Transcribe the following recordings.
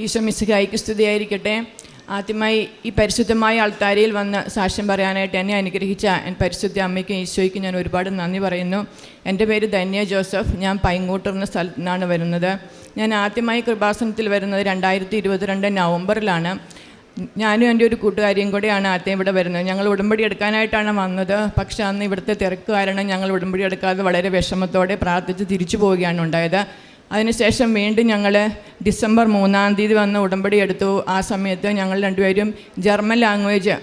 ഈശോ മിശിഹായ്ക്ക് സ്തുതിയായിരിക്കട്ടെ. ആദ്യമായി ഈ പരിശുദ്ധമായ അൾത്താരയിൽ വന്ന് സാക്ഷ്യം പറയാനായിട്ട് എന്നെ അനുഗ്രഹിച്ച പരിശുദ്ധ അമ്മയ്ക്കും ഈശോയ്ക്കും ഞാൻ ഒരുപാട് നന്ദി പറയുന്നു. എൻ്റെ പേര് ധന്യ ജോസഫ്. ഞാൻ പൈങ്ങോട്ടൂർ എന്ന സ്ഥലത്തു നിന്നാണ് വരുന്നത്. ഞാൻ ആദ്യമായി കൃപാസനത്തിൽ വരുന്നത് 2022 നവംബറിലാണ്. ഞാനും എൻ്റെ ഒരു കൂട്ടുകാരിയും കൂടെയാണ് ആദ്യം ഇവിടെ വരുന്നത്. ഞങ്ങൾ ഉടമ്പടി എടുക്കാനായിട്ടാണ് വന്നത്. പക്ഷേ അന്ന് ഇവിടുത്തെ തിരക്ക് കാരണം ഞങ്ങൾ ഉടമ്പടി എടുക്കാതെ വളരെ വിഷമത്തോടെ പ്രാർത്ഥിച്ച് തിരിച്ചു പോവുകയാണ് ഉണ്ടായത്. അതിനുശേഷം വീണ്ടും ഞങ്ങൾ ഡിസംബർ 3 വന്ന് ഉടമ്പടി എടുത്തു. ആ സമയത്ത് ഞങ്ങൾ രണ്ടുപേരും ജർമ്മൻ ലാംഗ്വേജ്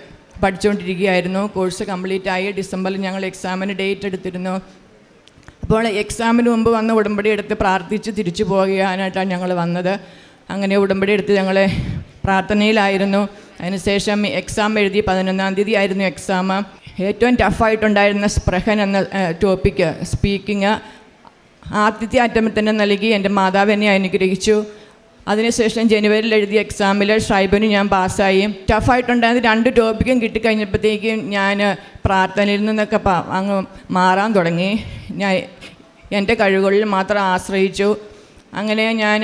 പഠിച്ചുകൊണ്ടിരിക്കുകയായിരുന്നു. കോഴ്സ് കംപ്ലീറ്റ് ആയി. ഡിസംബറിൽ ഞങ്ങൾ എക്സാമിന് ഡേറ്റ് എടുത്തിരുന്നു. അപ്പോൾ എക്സാമിന് മുമ്പ് വന്ന് ഉടമ്പടി എടുത്ത് പ്രാർത്ഥിച്ച് തിരിച്ചു പോകാനായിട്ടാണ് ഞങ്ങൾ വന്നത്. അങ്ങനെ ഉടമ്പടി എടുത്ത് ഞങ്ങൾ പ്രാർത്ഥനയിലായിരുന്നു. അതിനുശേഷം എക്സാം എഴുതി. 11 ആയിരുന്നു എക്സാം. ഏറ്റവും ടഫായിട്ടുണ്ടായിരുന്ന സ്പ്രഹൻ എന്ന ടോപ്പിക്ക് സ്പീക്കിങ് ആദ്യത്തെ അറ്റംപ്റ്റ് തന്നെ നൽകി എൻ്റെ മാതാവ് എന്നെ അനുഗ്രഹിച്ചു. അതിനുശേഷം ജനുവരിയിൽ എഴുതിയ എക്സാമിൽ ഷൈബന് ഞാൻ പാസ്സായി. ടഫായിട്ടുണ്ടായിരുന്ന 2 ടോപ്പിക്കും കിട്ടിക്കഴിഞ്ഞപ്പോഴത്തേക്കും ഞാൻ പ്രാർത്ഥനയിൽ നിന്നൊക്കെ അങ്ങ് മാറാൻ തുടങ്ങി. ഞാൻ എൻ്റെ കഴിവുകളിൽ മാത്രം ആശ്രയിച്ചു. അങ്ങനെ ഞാൻ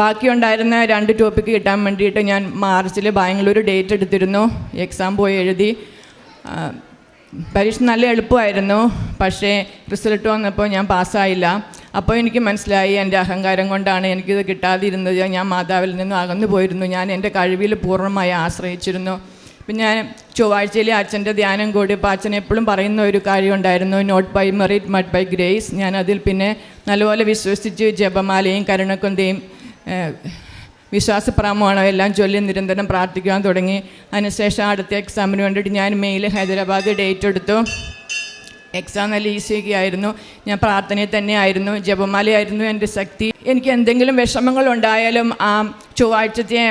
ബാക്കിയുണ്ടായിരുന്ന 2 ടോപ്പിക്ക് കിട്ടാൻ വേണ്ടിയിട്ട് ഞാൻ മാർച്ചിൽ ബാംഗ്ലൂർ ഡേറ്റ് എടുത്തിരുന്നു. എക്സാം പോയി എഴുതി. പരീക്ഷ നല്ല എളുപ്പമായിരുന്നു. പക്ഷേ റിസൾട്ട് വന്നപ്പോൾ ഞാൻ പാസ്സായില്ല. അപ്പോൾ എനിക്ക് മനസ്സിലായി എൻ്റെ അഹങ്കാരം കൊണ്ടാണ് എനിക്കിത് കിട്ടാതിരുന്നത്. ഞാൻ മാതാവിൽ നിന്നും അകന്നു പോയിരുന്നു. ഞാൻ എൻ്റെ കഴിവിൽ പൂർണ്ണമായി ആശ്രയിച്ചിരുന്നു. അപ്പം ഞാൻ ചൊവ്വാഴ്ചയിലെ അച്ഛൻ്റെ ധ്യാനം കൂടിയപ്പോൾ അച്ഛൻ എപ്പോഴും പറയുന്ന ഒരു കാര്യം ഉണ്ടായിരുന്നു, not by merit but by grace. ഞാനതിൽ പിന്നെ നല്ലപോലെ വിശ്വസിച്ച് ജപമാലയും കരുണക്കൊന്തയും വിശ്വാസപ്രമാണോ എല്ലാം ചൊല്ലി നിരന്തരം പ്രാർത്ഥിക്കാൻ തുടങ്ങി. അതിനുശേഷം അടുത്ത എക്സാമിന് വേണ്ടിയിട്ട് ഞാൻ മെയിൽ ഹൈദരാബാദ് ഡേറ്റ് എടുത്തു. എക്സാം നല്ല ഈസിയൊക്കെ ആയിരുന്നു. ഞാൻ പ്രാർത്ഥനയിൽ തന്നെ ആയിരുന്നു. ജപമാലയായിരുന്നു എൻ്റെ ശക്തി. എനിക്ക് എന്തെങ്കിലും വിഷമങ്ങളുണ്ടായാലും ആ ചൊവ്വാഴ്ചത്തെ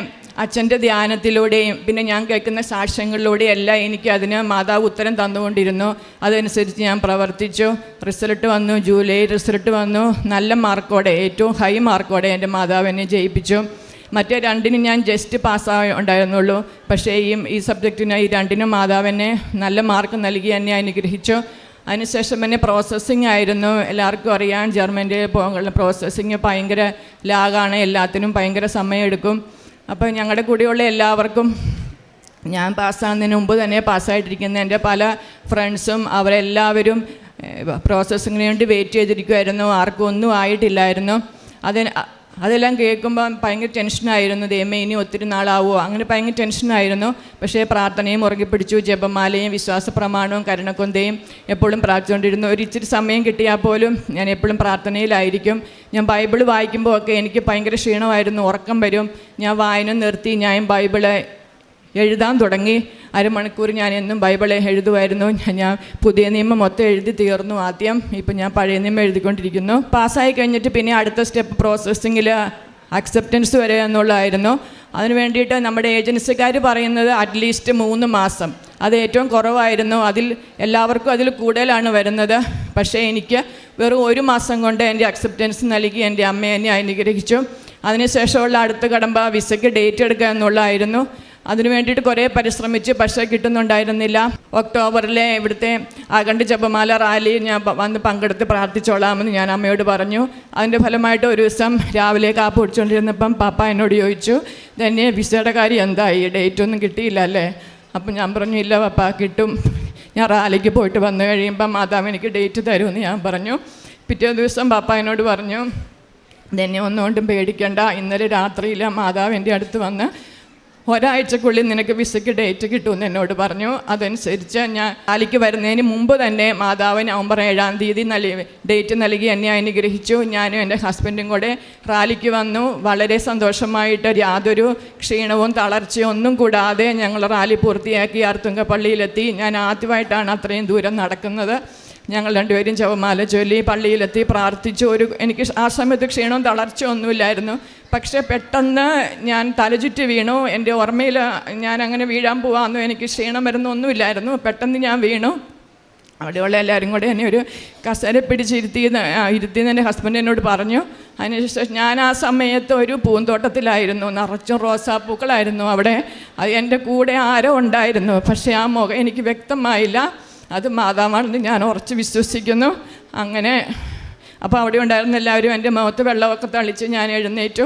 അച്ഛൻ്റെ ധ്യാനത്തിലൂടെയും പിന്നെ ഞാൻ കേൾക്കുന്ന സാക്ഷ്യങ്ങളിലൂടെയും എല്ലാം എനിക്ക് അതിന് മാതാവ് ഉത്തരം തന്നുകൊണ്ടിരുന്നു. അതനുസരിച്ച് ഞാൻ പ്രവർത്തിച്ചു. റിസൾട്ട് വന്നു. ജൂലൈ റിസൾട്ട് വന്നു. നല്ല മാർക്കോടെ, ഏറ്റവും ഹൈ മാർക്കോടെ എൻ്റെ മാതാവ് എന്നെ ജയിപ്പിച്ചു. മറ്റേ 2 ഞാൻ ജസ്റ്റ് പാസ്സായി ഉണ്ടായിരുന്നുള്ളൂ. പക്ഷേ ഈ സബ്ജക്റ്റിന് ഈ 2 മാതാവിനെ നല്ല മാർക്ക് നൽകി എന്നെ അനുഗ്രഹിച്ചു. അതിനുശേഷം എന്നെ പ്രോസസ്സിങ് ആയിരുന്നു. എല്ലാവർക്കും അറിയാം, ജർമ്മൻ്റെ പ്രോസസ്സിങ് ഭയങ്കര ലാഗാണ്. എല്ലാത്തിനും ഭയങ്കര സമയമെടുക്കും. അപ്പോൾ ഞങ്ങളുടെ കൂടെയുള്ള എല്ലാവർക്കും ഞാൻ പാസ്സാകുന്നതിന് മുമ്പ് തന്നെ പാസ്സായിട്ടിരിക്കുന്ന എൻ്റെ പല ഫ്രണ്ട്സും അവരെല്ലാവരും പ്രോസസ്സിങ്ങിന് വേണ്ടി വെയിറ്റ് ചെയ്തിരിക്കുമായിരുന്നു. ആർക്കും ഒന്നും ആയിട്ടില്ലായിരുന്നു. അതെല്ലാം കേൾക്കുമ്പോൾ ഭയങ്കര ടെൻഷനായിരുന്നു. ദൈവമേ ഇനി ഒത്തിരി നാളാവുമോ, അങ്ങനെ ഭയങ്കര ടെൻഷനായിരുന്നു. പക്ഷേ പ്രാർത്ഥനയും മുറുകെ പിടിച്ചു. ജപമാലയും വിശ്വാസപ്രമാണവും കരുണക്കൊന്തയും എപ്പോഴും പ്രാർത്ഥിച്ചുകൊണ്ടിരുന്നു. ഇച്ചിരി സമയം കിട്ടിയാൽ പോലും ഞാൻ എപ്പോഴും പ്രാർത്ഥനയിലായിരിക്കും. ഞാൻ ബൈബിൾ വായിക്കുമ്പോൾ ഒക്കെ എനിക്ക് ഭയങ്കര ക്ഷീണമായിരുന്നു, ഉറക്കം വരും. ഞാൻ വായന നിർത്തി. ഞാൻ ബൈബിള് എഴുതാൻ തുടങ്ങി. അരമണിക്കൂർ ഞാൻ എന്നും ബൈബിളെ എഴുതുമായിരുന്നു. ഞാൻ പുതിയ നിയമം മൊത്തം എഴുതി തീർന്നു ആദ്യം. ഇപ്പം ഞാൻ പഴയ നിയമം എഴുതിക്കൊണ്ടിരിക്കുന്നു. പാസ്സായി കഴിഞ്ഞിട്ട് പിന്നെ അടുത്ത സ്റ്റെപ്പ് പ്രോസസ്സിങ്ങിൽ അക്സെപ്റ്റൻസ് വരെ എന്നുള്ളതായിരുന്നു. അതിന് വേണ്ടിയിട്ട് നമ്മുടെ ഏജൻസിക്കാർ പറയുന്നത് അറ്റ്ലീസ്റ്റ് 3 മാസം. അത് ഏറ്റവും കുറവായിരുന്നു. എല്ലാവർക്കും അതിൽ കൂടുതലാണ് വരുന്നത്. പക്ഷേ എനിക്ക് വെറും 1 മാസം കൊണ്ട് എൻ്റെ അക്സെപ്റ്റൻസ് നൽകി എൻ്റെ അമ്മ എന്നെ അനുഗ്രഹിച്ചു. അതിനുശേഷമുള്ള അടുത്ത കടമ്പ വിസയ്ക്ക് ഡേറ്റ് എടുക്കുക എന്നുള്ളതായിരുന്നു. അതിനു വേണ്ടിയിട്ട് കുറേ പരിശ്രമിച്ച്, പക്ഷേ കിട്ടുന്നുണ്ടായിരുന്നില്ല. ഒക്ടോബറിലെ ഇവിടുത്തെ അഖണ്ഡ ജപമാല റാലി ഞാൻ വന്ന് പങ്കെടുത്ത് പ്രാർത്ഥിച്ചോളാമെന്ന് ഞാൻ അമ്മയോട് പറഞ്ഞു. അതിൻ്റെ ഫലമായിട്ട് ഒരു ദിവസം രാവിലെ കാപ്പ് കുടിച്ചുകൊണ്ടിരുന്നപ്പം പാപ്പ എന്നോട് ചോദിച്ചു, തന്നെ വിസയുടെ കാര്യം എന്തായി, ഡേറ്റ് ഒന്നും കിട്ടിയില്ല അല്ലേ? അപ്പം ഞാൻ പറഞ്ഞു, ഇല്ല പാപ്പ, കിട്ടും. ഞാൻ റാലിക്ക് പോയിട്ട് വന്നു കഴിയുമ്പം മാതാവ് എനിക്ക് ഡേറ്റ് തരുമെന്ന് ഞാൻ പറഞ്ഞു. പിറ്റേ ദിവസം പാപ്പ എന്നോട് പറഞ്ഞു, തന്നെ ഒന്നുകൊണ്ടും പേടിക്കണ്ട, ഇന്നലെ രാത്രിയിൽ മാതാവ് എൻ്റെ അടുത്ത് വന്ന് ഒരാഴ്ചക്കുള്ളിൽ നിനക്ക് വിസയ്ക്ക് ഡേറ്റ് കിട്ടുമെന്ന് എന്നോട് പറഞ്ഞു. അതനുസരിച്ച് ഞാൻ റാലിക്ക് വരുന്നതിന് മുമ്പ് തന്നെ മാതാവ് നവംബർ 7 ഡേറ്റ് നൽകി എന്നെ അനുഗ്രഹിച്ചു. ഞാനും എൻ്റെ ഹസ്ബൻഡും കൂടെ റാലിക്ക് വന്നു. വളരെ സന്തോഷമായിട്ട് യാതൊരു ക്ഷീണവും തളർച്ചയും ഒന്നും കൂടാതെ ഞങ്ങൾ റാലി പൂർത്തിയാക്കി ആർത്തുങ്ക പള്ളിയിലെത്തി. ഞാൻ ആദ്യമായിട്ടാണ് അത്രയും ദൂരം നടക്കുന്നത്. ഞങ്ങൾ രണ്ടുപേരും ജപമാല ചൊല്ലി പള്ളിയിലെത്തി പ്രാർത്ഥിച്ചു. എനിക്ക് ആ സമയത്ത് ക്ഷീണവും തളർച്ചയും ഒന്നുമില്ലായിരുന്നു. പക്ഷേ പെട്ടെന്ന് ഞാൻ തലചുറ്റി വീണു. എൻ്റെ ഓർമ്മയിൽ ഞാൻ അങ്ങനെ വീഴാൻ പോവാമെന്നോ എനിക്ക് ക്ഷീണം വരുന്നൊന്നുമില്ലായിരുന്നു. പെട്ടെന്ന് ഞാൻ വീണു. അവിടെയുള്ള എല്ലാവരും കൂടെ എന്നെ ഒരു കസേര ഇരുത്തിയെന്ന് എൻ്റെ ഹസ്ബൻഡ് എന്നോട് പറഞ്ഞു. അതിനുശേഷം ഞാൻ ആ സമയത്ത് ഒരു പൂന്തോട്ടത്തിലായിരുന്നു. നിറച്ചും റോസാപ്പൂക്കളായിരുന്നു അവിടെ. എൻ്റെ കൂടെ ആരോ ഉണ്ടായിരുന്നു. പക്ഷേ ആ മുഖം എനിക്ക് വ്യക്തമായില്ല. അത് മാതാവാണെന്ന് ഞാൻ ഉറച്ച് വിശ്വസിക്കുന്നു. അങ്ങനെ അപ്പോൾ അവിടെ ഉണ്ടായിരുന്ന എല്ലാവരും എൻ്റെ മുഖത്ത് വെള്ളമൊക്കെ തളിച്ച് ഞാൻ എഴുന്നേറ്റു.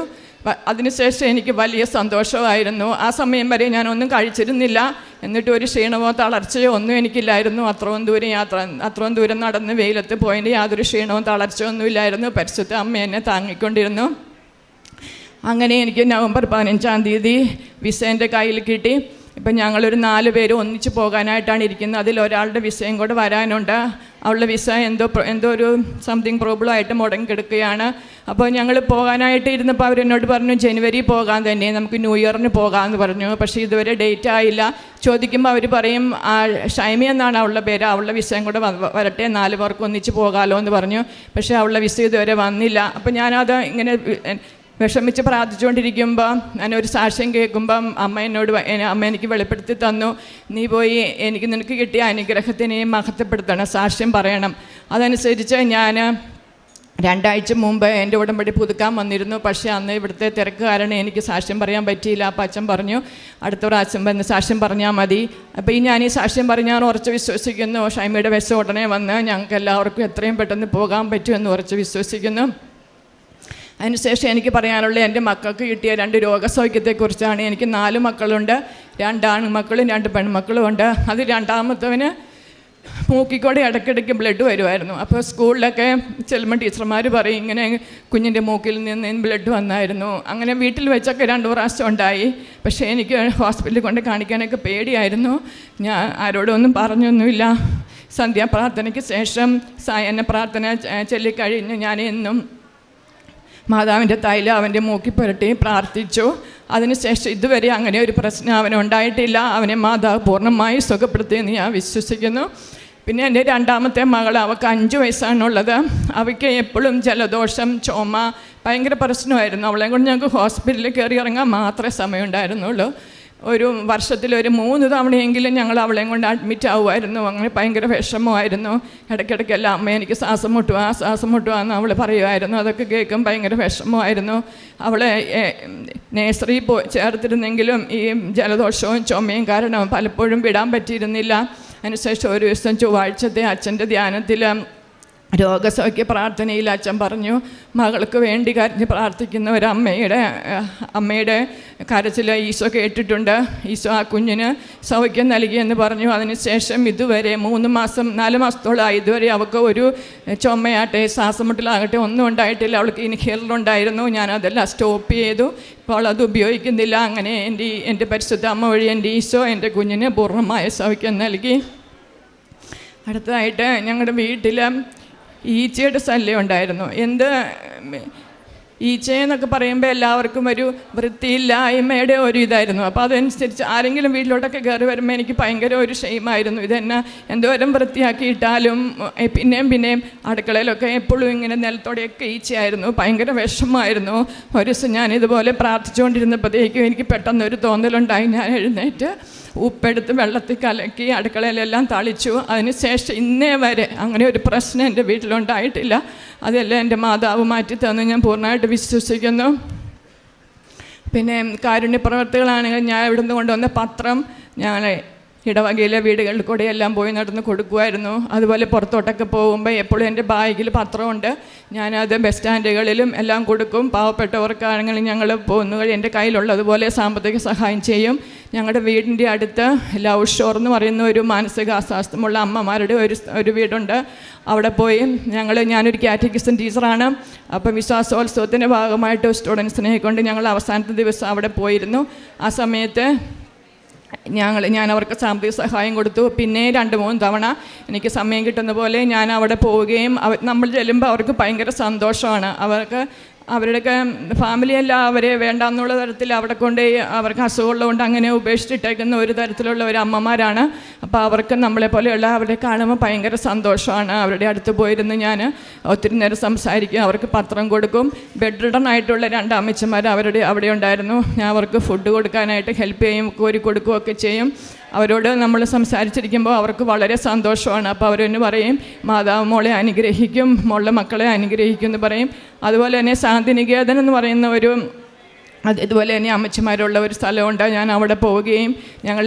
അതിനുശേഷം എനിക്ക് വലിയ സന്തോഷമായിരുന്നു. ആ സമയം വരെ ഞാനൊന്നും കഴിച്ചിരുന്നില്ല. എന്നിട്ട് ഒരു ക്ഷീണമോ തളർച്ചയോ ഒന്നും എനിക്കില്ലായിരുന്നു. അത്രയും ദൂരം നടന്ന് വെയിലത്ത് പോയതിൻ്റെ യാതൊരു ക്ഷീണവും തളർച്ചയോ ഒന്നുമില്ലായിരുന്നു. പരിശുദ്ധ അമ്മ എന്നെ താങ്ങിക്കൊണ്ടിരുന്നു. അങ്ങനെ എനിക്ക് നവംബർ 15-ാം തീയതി വിസ എൻ്റെ കയ്യിൽ കിട്ടി. ഇപ്പം ഞങ്ങളൊരു 4 പേര് ഒന്നിച്ച് പോകാനായിട്ടാണ് ഇരിക്കുന്നത്. അതിലൊരാളുടെ വിസയും കൂടെ വരാനുണ്ട്. അവളുടെ വിസ എന്തോ ഒരു സംതിങ് പ്രോബ്ലം ആയിട്ട് മുടങ്ങിക്കിടക്കുകയാണ്. അപ്പോൾ ഞങ്ങൾ പോകാനായിട്ട് ഇരുന്നപ്പോൾ അവരെന്നോട് പറഞ്ഞു ജനുവരി പോകാൻ തന്നെ, നമുക്ക് ന്യൂ ഇയറിന് പോകാമെന്ന് പറഞ്ഞു. പക്ഷേ ഇതുവരെ ഡേറ്റ് ആയില്ല. ചോദിക്കുമ്പോൾ അവർ പറയും ഷൈമി എന്നാണ് അവളുടെ പേര്, അവളുടെ വിസയും കൂടെ വരട്ടെ, 4 പേർക്ക് ഒന്നിച്ച് പോകാമല്ലോ എന്ന് പറഞ്ഞു. പക്ഷേ അവളുടെ വിസ ഇതുവരെ വന്നില്ല. അപ്പോൾ ഞാനത് ഇങ്ങനെ വിഷമിച്ച് പ്രാർത്ഥിച്ചുകൊണ്ടിരിക്കുമ്പോൾ ഞാനൊരു സാക്ഷ്യം കേൾക്കുമ്പം അമ്മ എനിക്ക് വെളിപ്പെടുത്തി തന്നു, നീ പോയി നിനക്ക് കിട്ടിയ അനുഗ്രഹത്തിനെ മഹത്വപ്പെടുത്തണം, സാക്ഷ്യം പറയണം. അതനുസരിച്ച് ഞാൻ 2 ആഴ്ച മുമ്പ് എൻ്റെ ഉടമ്പടി പുതുക്കാൻ വന്നിരുന്നു. പക്ഷേ അന്ന് ഇവിടുത്തെ തിരക്ക് കാരണം എനിക്ക് സാക്ഷ്യം പറയാൻ പറ്റിയില്ല. അപ്പം അച്ഛൻ പറഞ്ഞു അടുത്ത പ്രാവശ്യം വന്ന് സാക്ഷ്യം പറഞ്ഞാൽ മതി. അപ്പോൾ ഞാൻ ഈ സാക്ഷ്യം പറഞ്ഞാൽ ഉറച്ച് വിശ്വസിക്കുന്നു, ഷൈമയുടെ വിസ ഉടനെ വന്ന് ഞങ്ങൾക്ക് എല്ലാവർക്കും എത്രയും പെട്ടെന്ന് പോകാൻ പറ്റുമെന്ന് ഉറച്ച് വിശ്വസിക്കുന്നു. അതിനുശേഷം എനിക്ക് പറയാനുള്ള എൻ്റെ മക്കൾക്ക് കിട്ടിയ 2 രോഗസൗഖ്യത്തെക്കുറിച്ചാണ്. എനിക്ക് 4 മക്കളുണ്ട്, 2 ആൺമക്കളും 2 പെൺമക്കളും ഉണ്ട്. അത് രണ്ടാമത്തവന് മൂക്കിക്കൂടെ ഇടയ്ക്കിടയ്ക്ക് ബ്ലഡ് വരുമായിരുന്നു. അപ്പോൾ സ്കൂളിലൊക്കെ ചെല്ലുമ്പോൾ ടീച്ചർമാർ പറയും ഇങ്ങനെ കുഞ്ഞിൻ്റെ മൂക്കിൽ നിന്ന് ബ്ലഡ് വന്നായിരുന്നു. അങ്ങനെ വീട്ടിൽ വെച്ചൊക്കെ 2 പ്രാവശ്യം ഉണ്ടായി. പക്ഷേ എനിക്ക് ഹോസ്പിറ്റലിൽ കൊണ്ട് കാണിക്കാനൊക്കെ പേടിയായിരുന്നു. ഞാൻ ആരോടൊന്നും പറഞ്ഞൊന്നുമില്ല. സന്ധ്യാപ്രാർത്ഥനയ്ക്ക് ശേഷം സായന്ന പ്രാർത്ഥന ചൊല്ലിക്കഴിഞ്ഞ് ഞാൻ എന്നും മാതാവിൻ്റെ തൈലം അവൻ്റെ മൂക്കി പുരട്ടി പ്രാർത്ഥിച്ചു. അതിനുശേഷം ഇതുവരെ അങ്ങനെ ഒരു പ്രശ്നം അവനുണ്ടായിട്ടില്ല. അവനെ മാതാവ് പൂർണ്ണമായി സുഖപ്പെടുത്തിയെന്ന് ഞാൻ വിശ്വസിക്കുന്നു. പിന്നെ എൻ്റെ രണ്ടാമത്തെ മകൾ, അവൾക്ക് 5 വയസ്സാണുള്ളത്. അവയ്ക്ക് എപ്പോഴും ജലദോഷം, ചുമ, ഭയങ്കര പ്രശ്നമായിരുന്നു. അവളെ കൊണ്ട് ഞങ്ങൾക്ക് ഹോസ്പിറ്റലിൽ കയറി ഇറങ്ങാൻ മാത്രമേ സമയമുണ്ടായിരുന്നുള്ളൂ. ഒരു വർഷത്തിൽ 3 തവണയെങ്കിലും ഞങ്ങൾ അവളെയും കൊണ്ട് അഡ്മിറ്റ് ആവുമായിരുന്നു. അങ്ങനെ ഭയങ്കര വിഷമമായിരുന്നു. ഇടയ്ക്കിടയ്ക്കെല്ലാം അമ്മ എനിക്ക് ശ്വാസം മുട്ടുക എന്ന് അവൾ പറയുമായിരുന്നു. അതൊക്കെ കേൾക്കും ഭയങ്കര വിഷമമായിരുന്നു. അവളെ നേഴ്സറി ചേർത്തിരുന്നെങ്കിലും ഈ ജലദോഷവും ചുമയും കാരണം പലപ്പോഴും വിടാൻ പറ്റിയിരുന്നില്ല. അതിനുശേഷം ഒരു ദിവസം ചൊവ്വാഴ്ചത്തെ അച്ഛൻ്റെ ധ്യാനത്തിൽ രോഗസൗഖ്യ പ്രാർത്ഥനയിൽ അച്ഛൻ പറഞ്ഞു, മകൾക്ക് വേണ്ടി കരഞ്ഞ് പ്രാർത്ഥിക്കുന്ന അമ്മയുടെ കരച്ചിൽ ഈശോ കേട്ടിട്ടുണ്ട്. ഈശോ ആ കുഞ്ഞിന് സൗഖ്യം നൽകിയെന്ന് പറഞ്ഞു. അതിനുശേഷം ഇതുവരെ 4 മാസത്തോളമായി ഇതുവരെ അവൾക്ക് ഒരു ചുമയാട്ടെ ശ്വാസമുട്ടലാകട്ടെ ഒന്നും ഉണ്ടായിട്ടില്ല. അവൾക്ക് ഇൻഹേലറുണ്ടായിരുന്നു, ഞാനതെല്ലാം സ്റ്റോപ്പ് ചെയ്തു. ഇപ്പോൾ അത് ഉപയോഗിക്കുന്നില്ല. അങ്ങനെ എൻ്റെ പരിശുദ്ധ അമ്മ വഴി എൻ്റെ ഈശോ എൻ്റെ കുഞ്ഞിന് പൂർണ്ണമായ സൗഖ്യം നൽകി. അടുത്തതായിട്ട് ഞങ്ങളുടെ വീട്ടിൽ ഈച്ചയുടെ ശല്യം ഉണ്ടായിരുന്നു. ഈച്ചയെന്നൊക്കെ പറയുമ്പോൾ എല്ലാവർക്കും ഒരു വൃത്തിയില്ലായ്മയുടെ ഒരു ഇതായിരുന്നു. അപ്പോൾ അതനുസരിച്ച് ആരെങ്കിലും വീട്ടിലോട്ടൊക്കെ കയറി വരുമ്പോൾ എനിക്ക് ഭയങ്കര ഒരു ഷെയിമായിരുന്നു. ഇതെന്നെ എന്തോരം വൃത്തിയാക്കിയിട്ടാലും പിന്നെയും അടുക്കളയിലൊക്കെ എപ്പോഴും ഇങ്ങനെ നിലത്തോടെയൊക്കെ ഈച്ചയായിരുന്നു. ഭയങ്കര വിഷമമായിരുന്നു. ഒരു ദിവസം ഞാനിതുപോലെ പ്രാർത്ഥിച്ചുകൊണ്ടിരുന്നപ്പോഴത്തേക്കും എനിക്ക് പെട്ടെന്നൊരു തോന്നലുണ്ടായി. ഞാൻ എഴുന്നേറ്റ് ഉപ്പെടുത്ത് വെള്ളത്തിൽ കലക്കി അടുക്കളയിലെല്ലാം തളിച്ചു. അതിനുശേഷം ഇന്നേ വരെ അങ്ങനെ ഒരു പ്രശ്നം എൻ്റെ വീട്ടിലുണ്ടായിട്ടില്ല. അതെല്ലാം എൻ്റെ മാതാവ് മാറ്റി തന്നു ഞാൻ പൂർണ്ണമായിട്ട് വിശ്വസിക്കുന്നു. പിന്നെ കാരുണ്യപ്രവർത്തികളാണെങ്കിൽ ഞാൻ ഇവിടുന്ന് കൊണ്ടുവന്ന പത്രം ഞങ്ങൾ ഇടവകയിലെ വീടുകളിൽ കൂടെ എല്ലാം പോയി നടന്ന് കൊടുക്കുമായിരുന്നു. അതുപോലെ പുറത്തോട്ടൊക്കെ പോകുമ്പോൾ എപ്പോഴും എൻ്റെ ബാഗിൽ പത്രമുണ്ട്. ഞാനത് ബസ് സ്റ്റാൻഡുകളിലും എല്ലാം കൊടുക്കും. പാവപ്പെട്ടവർക്കാണെങ്കിൽ ഞങ്ങൾ പോകുന്ന വഴി എൻ്റെ കയ്യിലുള്ളതുപോലെ സാമ്പത്തിക സഹായം ചെയ്യും. ഞങ്ങളുടെ വീടിൻ്റെ അടുത്ത് ലവ് ഷോർ എന്ന് പറയുന്ന ഒരു മാനസികാസ്വാസ്ഥ്യമുള്ള അമ്മമാരുടെ ഒരു വീടുണ്ട്. അവിടെ പോയി ഞാനൊരു കാറ്റഗിസം ടീച്ചറാണ്. അപ്പം വിശ്വാസോത്സവത്തിൻ്റെ ഭാഗമായിട്ട് സ്റ്റുഡൻസിനെ കൊണ്ട് ഞങ്ങൾ അവസാനത്തെ ദിവസം അവിടെ പോയിരുന്നു. ആ സമയത്ത് ഞാൻ അവർക്ക് സാമ്പത്തിക സഹായം കൊടുത്തു. പിന്നെ 2-3 തവണ എനിക്ക് സമയം കിട്ടുന്ന പോലെ ഞാൻ അവിടെ പോവുകയും നമ്മൾ ചെല്ലുമ്പോൾ അവർക്ക് ഭയങ്കര സന്തോഷമാണ്. അവരുടെയൊക്കെ ഫാമിലിയെല്ലാം അവരെ വേണ്ടാന്നുള്ള തരത്തിൽ അവിടെ കൊണ്ട് അവർക്ക് അസുഖമുള്ളതുകൊണ്ട് അങ്ങനെ ഉപേക്ഷിച്ചിട്ടേക്കുന്ന ഒരു തരത്തിലുള്ള ഒരു അമ്മമാരാണ്. അപ്പോൾ അവർക്ക് നമ്മളെപ്പോലെയുള്ള അവരെ കാണുമ്പോൾ ഭയങ്കര സന്തോഷമാണ്. അവരുടെ അടുത്ത് പോയിരുന്ന് ഞാൻ ഒത്തിരി നേരം സംസാരിക്കും, അവർക്ക് പത്രം കൊടുക്കും. ബെഡ് റിഡൺ ആയിട്ടുള്ള 2 അമ്മച്ചിമാർ അവിടെ ഉണ്ടായിരുന്നു. ഞാൻ അവർക്ക് ഫുഡ് കൊടുക്കാനായിട്ട് ഹെൽപ്പ് ചെയ്യും, കോരി കൊടുക്കുകയൊക്കെ ചെയ്യും. അവരോട് നമ്മൾ സംസാരിച്ചിരിക്കുമ്പോൾ അവർക്ക് വളരെ സന്തോഷമാണ്. അപ്പോൾ അവരെന്ന് പറയും, മാതാവ് മോളെ അനുഗ്രഹിക്കും, മോളുടെ മക്കളെ അനുഗ്രഹിക്കും എന്ന് പറയും. അതുപോലെ തന്നെ ശാന്തിനികേതൻ എന്ന് പറയുന്ന ഇതുപോലെ തന്നെ അമ്മച്ചിമാരുള്ള ഒരു സ്ഥലമുണ്ട്. ഞാൻ അവിടെ പോവുകയും ഞങ്ങൾ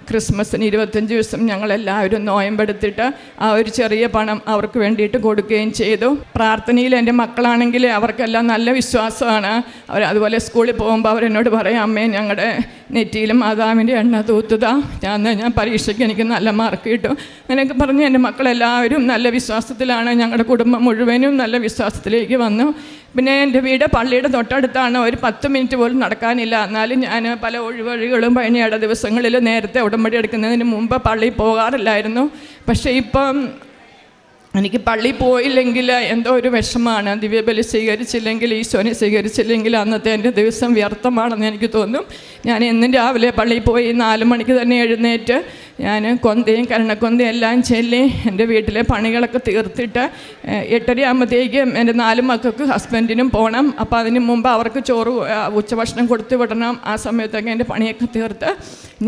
ക്രിസ്മസിന് 25 ദിവസം ഞങ്ങളെല്ലാവരും നോയമ്പെടുത്തിട്ട് ആ ഒരു ചെറിയ പണം അവർക്ക് വേണ്ടിയിട്ട് കൊടുക്കുകയും ചെയ്തു. പ്രാർത്ഥനയിൽ എൻ്റെ മക്കളാണെങ്കിൽ അവർക്കെല്ലാം നല്ല വിശ്വാസമാണ്. അതുപോലെ സ്കൂളിൽ പോകുമ്പോൾ അവരെന്നോട് പറയും, അമ്മേ ഞങ്ങളുടെ നെറ്റിയിലും മാതാവിൻ്റെ എണ്ണ തൂത്തുക, ഞാൻ പരീക്ഷയ്ക്ക് എനിക്ക് നല്ല മാർക്ക് കിട്ടും. അങ്ങനെയൊക്കെ പറഞ്ഞ് എൻ്റെ മക്കളെല്ലാവരും നല്ല വിശ്വാസത്തിലാണ്. ഞങ്ങളുടെ കുടുംബം മുഴുവനും നല്ല വിശ്വാസത്തിലേക്ക് വന്നു. പിന്നെ എൻ്റെ വീട് പള്ളിയുടെ തൊട്ടടുത്താണ്, ഒരു 10 മിനിറ്റ് പോലും നടക്കാനില്ല. എന്നാലും ഞാൻ പല ഒഴിവഴികളും പഴനിയുടെ ദിവസങ്ങളിൽ നേരത്തെ ഉടമ്പടി എടുക്കുന്നതിന് മുമ്പ് പള്ളിയിൽ പോകാറില്ലായിരുന്നു. പക്ഷേ ഇപ്പം എനിക്ക് പള്ളിയിൽ പോയില്ലെങ്കിൽ എന്തോ ഒരു വിഷമമാണ്. ദിവ്യബലി സ്വീകരിച്ചില്ലെങ്കിൽ, ഈശോനെ സ്വീകരിച്ചില്ലെങ്കിൽ അന്നത്തെ എൻ്റെ ദിവസം വ്യർത്ഥമാണെന്ന് എനിക്ക് തോന്നും. ഞാൻ എന്നും രാവിലെ പള്ളിയിൽ പോയി 4 മണിക്ക് തന്നെ എഴുന്നേറ്റ് ഞാൻ കൊന്തയും കരണക്കൊന്തയും എല്ലാം ചൊല്ലി എൻ്റെ വീട്ടിലെ പണികളൊക്കെ തീർത്തിട്ട് 8:30 ആകുമ്പോഴത്തേക്കും എൻ്റെ 4 മക്കൾക്ക് ഹസ്ബൻഡിനും പോകണം. അപ്പോൾ അതിന് മുമ്പ് അവർക്ക് ചോറ് ഉച്ചഭക്ഷണം കൊടുത്തു വിടണം. ആ സമയത്തൊക്കെ എൻ്റെ പണിയൊക്കെ തീർത്ത്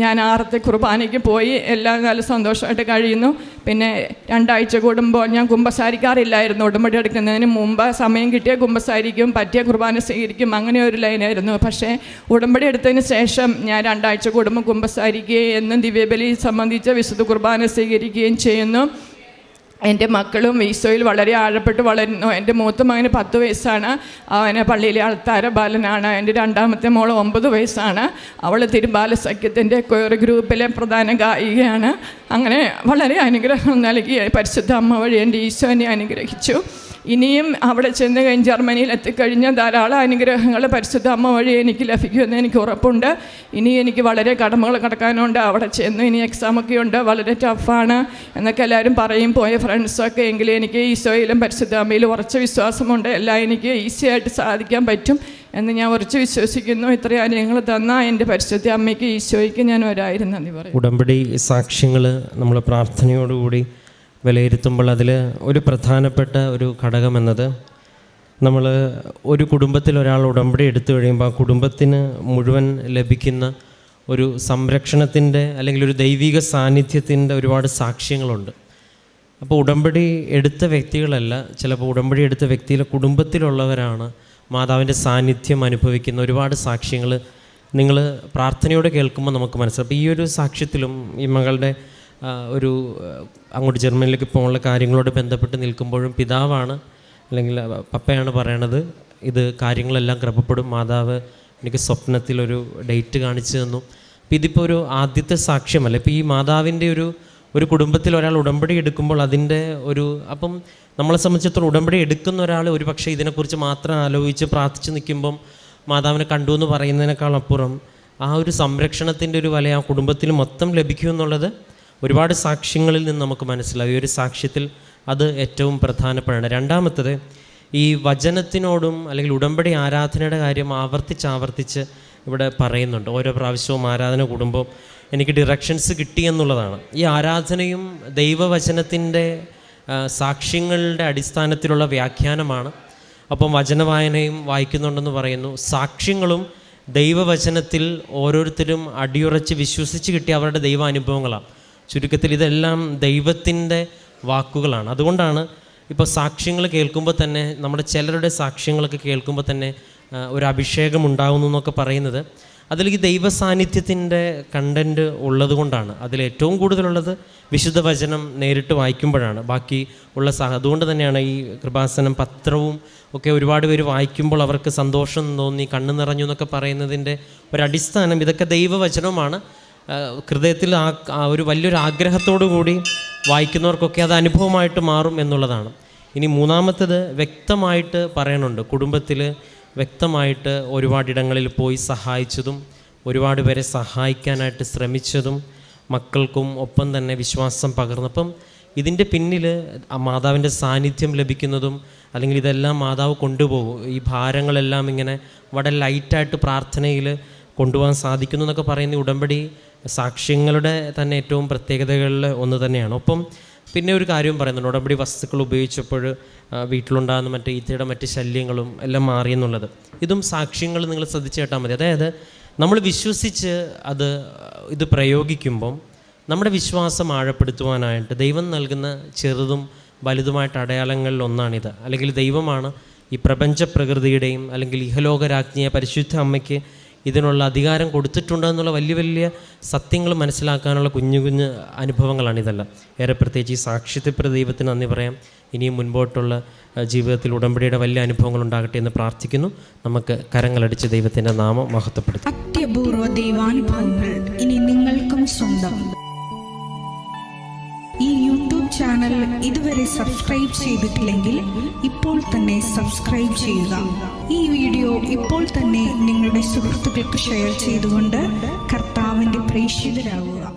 ഞാൻ 6ത്തെ കുർബാനയ്ക്ക് പോയി എല്ലാം നല്ല സന്തോഷമായിട്ട് കഴിയുന്നു. പിന്നെ 2 ആഴ്ച കൂടുമ്പോൾ ഞാൻ കുമ്പസാരിക്കാറില്ലായിരുന്നു. ഉടമ്പടി എടുക്കുന്നതിന് മുമ്പ് സമയം കിട്ടിയ കുമ്പസാരിക്കും, പറ്റിയ കുർബാന സ്വീകരിക്കും, അങ്ങനെ ഒരു ലൈനായിരുന്നു. പക്ഷേ ഉടമ്പടി എടുത്തതിന് ശേഷം ഞാൻ 2 ആഴ്ച കൂടുമ്പോൾ കുമ്പസാരിക്കുകയും എന്നും ദിവ്യബലി സംബന്ധിച്ച വിശുദ്ധ കുർബാന സ്വീകരിക്കുകയും ചെയ്യുന്നു. എൻ്റെ മക്കളും ഈശോയിൽ വളരെ ആഴപ്പെട്ട് വളരുന്നു. എൻ്റെ മൂത്ത മകന് 10 വയസ്സാണ്. അവന് പള്ളിയിലെ അൾത്താര ബാലനാണ്. എൻ്റെ 2ാമത്തെ മോൾ 9 വയസ്സാണ്. അവൾ തിരുബാല സഖ്യത്തിൻ്റെ കൊയർ ഗ്രൂപ്പിലെ പ്രധാന ഗായികയാണ്. അങ്ങനെ വളരെ അനുഗ്രഹം നൽകി പരിശുദ്ധ അമ്മ വഴി എൻ്റെ ഈശോ എന്നെ അനുഗ്രഹിച്ചു. ഇനിയും അവിടെ ചെന്ന് കഴിഞ്ഞ് ജർമ്മനിയിൽ എത്തിക്കഴിഞ്ഞ ധാരാളം അനുഗ്രഹങ്ങൾ പരിശുദ്ധ അമ്മ വഴി എനിക്ക് ലഭിക്കുമെന്ന് എനിക്ക് ഉറപ്പുണ്ട്. ഇനി എനിക്ക് വളരെ കടമകൾ കടക്കാനുണ്ട്. അവിടെ ചെന്ന് ഇനി എക്സാമൊക്കെ ഉണ്ട്, വളരെ ടഫാണ് എന്നൊക്കെ എല്ലാവരും പറയും, പോയ ഫ്രണ്ട്സൊക്കെ. എങ്കിലും എനിക്ക് ഈശോയിലും പരിശുദ്ധ അമ്മയിലും ഉറച്ച വിശ്വാസമുണ്ട്. എല്ലാം എനിക്ക് ഈസിയായിട്ട് സാധിക്കാൻ പറ്റും എന്ന് ഞാൻ ഉറച്ച് വിശ്വസിക്കുന്നു. ഇത്രയും അനുഗ്രഹങ്ങൾ തന്ന എൻ്റെ പരിശുദ്ധ അമ്മയ്ക്ക് ഈശോയ്ക്ക് ഞാൻ 1000 നന്ദി പറയും. ഉടമ്പടി സാക്ഷ്യങ്ങൾ നമ്മൾ പ്രാർത്ഥനയോടുകൂടി വിലയിരുത്തുമ്പോൾ അതിൽ ഒരു പ്രധാനപ്പെട്ട ഒരു ഘടകമെന്നത്, നമ്മൾ ഒരു കുടുംബത്തിൽ ഒരാൾ ഉടമ്പടി എടുത്തു കഴിയുമ്പോൾ ആ കുടുംബത്തിന് മുഴുവൻ ലഭിക്കുന്ന ഒരു സംരക്ഷണത്തിൻ്റെ അല്ലെങ്കിൽ ഒരു ദൈവിക സാന്നിധ്യത്തിൻ്റെ ഒരുപാട് സാക്ഷ്യങ്ങളുണ്ട്. അപ്പോൾ ഉടമ്പടി എടുത്ത വ്യക്തികളല്ല, ചിലപ്പോൾ ഉടമ്പടി എടുത്ത വ്യക്തിയുടെ കുടുംബത്തിലുള്ളവരാണ് മാതാവിൻ്റെ സാന്നിധ്യം അനുഭവിക്കുന്ന ഒരുപാട് സാക്ഷ്യങ്ങൾ നിങ്ങൾ പ്രാർത്ഥനയോടെ കേൾക്കുമ്പോൾ നമുക്ക് മനസ്സിലാവും. അപ്പോൾ ഈ ഒരു സാക്ഷ്യത്തിലും ഈ മകളുടെ ഒരു അങ്ങോട്ട് ജർമ്മനിലേക്ക് പോകാനുള്ള കാര്യങ്ങളോട് ബന്ധപ്പെട്ട് നിൽക്കുമ്പോഴും പിതാവാണ് അല്ലെങ്കിൽ പപ്പയാണ് പറയണത്, ഇത് കാര്യങ്ങളെല്ലാം ക്രമപ്പെടും, മാതാവ് എനിക്ക് സ്വപ്നത്തിലൊരു ഡേറ്റ് കാണിച്ചു തന്നു. അപ്പോൾ ഇതിപ്പോൾ ഒരു ആദ്യത്തെ സാക്ഷ്യമല്ല. ഇപ്പോൾ ഈ മാതാവിൻ്റെ ഒരു കുടുംബത്തിൽ ഒരാൾ ഉടമ്പടി എടുക്കുമ്പോൾ അതിൻ്റെ അപ്പം നമ്മളെ സംബന്ധിച്ചിടത്തോളം ഉടമ്പടി എടുക്കുന്ന ഒരാൾ ഒരു പക്ഷേ ഇതിനെക്കുറിച്ച് മാത്രം ആലോചിച്ച് പ്രാർത്ഥിച്ച് നിൽക്കുമ്പം മാതാവിനെ കണ്ടു എന്ന് പറയുന്നതിനേക്കാൾ അപ്പുറം ആ ഒരു സംരക്ഷണത്തിൻ്റെ ഒരു വല ആ കുടുംബത്തിൽ മൊത്തം ലഭിക്കുമെന്നുള്ളത് ഒരുപാട് സാക്ഷ്യങ്ങളിൽ നിന്ന് നമുക്ക് മനസ്സിലാവും. ഈ ഒരു സാക്ഷ്യത്തിൽ അത് ഏറ്റവും പ്രധാനപ്പെടാണ്. രണ്ടാമത്തത്, ഈ വചനത്തിനോടും അല്ലെങ്കിൽ ഉടമ്പടി ആരാധനയുടെ കാര്യം ആവർത്തിച്ച് ഇവിടെ പറയുന്നുണ്ട്. ഓരോ പ്രാവശ്യവും ആരാധന കൂടുമ്പോൾ എനിക്ക് ഡിറക്ഷൻസ് കിട്ടിയെന്നുള്ളതാണ്. ഈ ആരാധനയും ദൈവവചനത്തിൻ്റെ സാക്ഷ്യങ്ങളുടെ അടിസ്ഥാനത്തിലുള്ള വ്യാഖ്യാനമാണ്. അപ്പം വചനവായനയും വായിക്കുന്നുണ്ടെന്ന് പറയുന്നു. സാക്ഷ്യങ്ങളും ദൈവവചനത്തിൽ ഓരോരുത്തരും അടിയുറച്ച് വിശ്വസിച്ച് കിട്ടിയ അവരുടെ ദൈവാനുഭവങ്ങളാണ്. ചുരുക്കത്തിൽ ഇതെല്ലാം ദൈവത്തിൻ്റെ വാക്കുകളാണ്. അതുകൊണ്ടാണ് ഇപ്പോൾ സാക്ഷ്യങ്ങൾ കേൾക്കുമ്പോൾ തന്നെ, നമ്മുടെ ചിലരുടെ സാക്ഷ്യങ്ങളൊക്കെ കേൾക്കുമ്പോൾ തന്നെ ഒരു അഭിഷേകം ഉണ്ടാകുന്നു എന്നൊക്കെ പറയുന്നത്. അതിൽ ഈ ദൈവ സാന്നിധ്യത്തിൻ്റെ കണ്ടൻറ്റ് ഉള്ളത് കൊണ്ടാണ്. അതിലേറ്റവും കൂടുതലുള്ളത് വിശുദ്ധ വചനം നേരിട്ട് വായിക്കുമ്പോഴാണ്. ബാക്കി ഉള്ള അതുകൊണ്ട് തന്നെയാണ് ഈ കൃപാസനം പത്രവും ഒക്കെ ഒരുപാട് പേര് വായിക്കുമ്പോൾ അവർക്ക് സന്തോഷം തോന്നി, കണ്ണ് നിറഞ്ഞു എന്നൊക്കെ പറയുന്നതിൻ്റെ ഒരടിസ്ഥാനം ഇതൊക്കെ ദൈവവചനവുമാണ്. ഹൃദയത്തിൽ ഒരു വലിയൊരു ആഗ്രഹത്തോടു കൂടി വായിക്കുന്നവർക്കൊക്കെ അത് അനുഭവമായിട്ട് മാറും എന്നുള്ളതാണ്. ഇനി മൂന്നാമത്തേത് വ്യക്തമായിട്ട് പറയണുണ്ട്. കുടുംബത്തിൽ വ്യക്തമായിട്ട് ഒരുപാടിടങ്ങളിൽ പോയി സഹായിച്ചതും ഒരുപാട് പേരെ സഹായിക്കാനായിട്ട് ശ്രമിച്ചതും മക്കൾക്കും ഒപ്പം തന്നെ വിശ്വാസം പകർന്നപ്പം ഇതിൻ്റെ പിന്നിൽ മാതാവിൻ്റെ സാന്നിധ്യം ലഭിക്കുന്നതും അല്ലെങ്കിൽ ഇതെല്ലാം മാതാവ് കൊണ്ടുപോകും. ഈ ഭാരങ്ങളെല്ലാം ഇങ്ങനെ വളരെ ലൈറ്റായിട്ട് പ്രാർത്ഥനയിൽ കൊണ്ടുപോകാൻ സാധിക്കുന്നു എന്നൊക്കെ പറയുന്ന ഉടമ്പടി സാക്ഷ്യങ്ങളുടെ തന്നെ ഏറ്റവും പ്രത്യേകതകളിൽ ഒന്ന് തന്നെയാണ്. ഒപ്പം പിന്നെ ഒരു കാര്യം പറയുന്നുണ്ട്, ഉടമ്പടി വസ്തുക്കൾ ഉപയോഗിച്ചപ്പോൾ വീട്ടിലുണ്ടാകുന്ന മറ്റേ ഈച്ചയുടെ മറ്റ് ശല്യങ്ങളും എല്ലാം മാറിയെന്നുള്ളത്. ഇതും സാക്ഷ്യങ്ങൾ നിങ്ങൾ ശ്രദ്ധിച്ച് കേട്ടാൽ മതി. അതായത് നമ്മൾ വിശ്വസിച്ച് ഇത് പ്രയോഗിക്കുമ്പം നമ്മുടെ വിശ്വാസം ആഴപ്പെടുത്തുവാനായിട്ട് ദൈവം നൽകുന്ന ചെറുതും വലുതുമായിട്ട് അടയാളങ്ങളിൽ ഒന്നാണിത്. അല്ലെങ്കിൽ ദൈവമാണ് ഈ പ്രപഞ്ച പ്രകൃതിയുടെയും അല്ലെങ്കിൽ ഇഹലോകരാജ്ഞിയെ പരിശുദ്ധ അമ്മയ്ക്ക് ഇതിനുള്ള അധികാരം കൊടുത്തിട്ടുണ്ടെന്നുള്ള വലിയ വലിയ സത്യങ്ങൾ മനസ്സിലാക്കാനുള്ള കുഞ്ഞു കുഞ്ഞു അനുഭവങ്ങളാണിതെല്ലാം. ഏറെ പ്രത്യേകിച്ച് ഈ സാക്ഷ്യത്വപ്രദ ദൈവത്തിന് നന്ദി പറയാം. ഇനിയും മുൻപോട്ടുള്ള ജീവിതത്തിൽ ഉടമ്പടിയുടെ വലിയ അനുഭവങ്ങൾ ഉണ്ടാകട്ടെ എന്ന് പ്രാർത്ഥിക്കുന്നു. നമുക്ക് കരങ്ങളടിച്ച് ദൈവത്തിൻ്റെ നാമം മഹത്വപ്പെടുത്തും. അത്യപൂർവ ദൈവാനുഭവങ്ങൾ ഇനി നിങ്ങൾക്കും സ്വന്തം. ഈ യൂട്യൂബ് ചാനൽ ഇതുവരെ സബ്സ്ക്രൈബ് ചെയ്തിട്ടില്ലെങ്കിൽ ഇപ്പോൾ തന്നെ സബ്സ്ക്രൈബ് ചെയ്യുക. ഈ വീഡിയോ ഇപ്പോൾ തന്നെ നിങ്ങളുടെ സുഹൃത്തുക്കൾക്ക് ഷെയർ ചെയ്തുകൊണ്ട് കർത്താവിൻ്റെ പ്രേക്ഷിതരാകുക.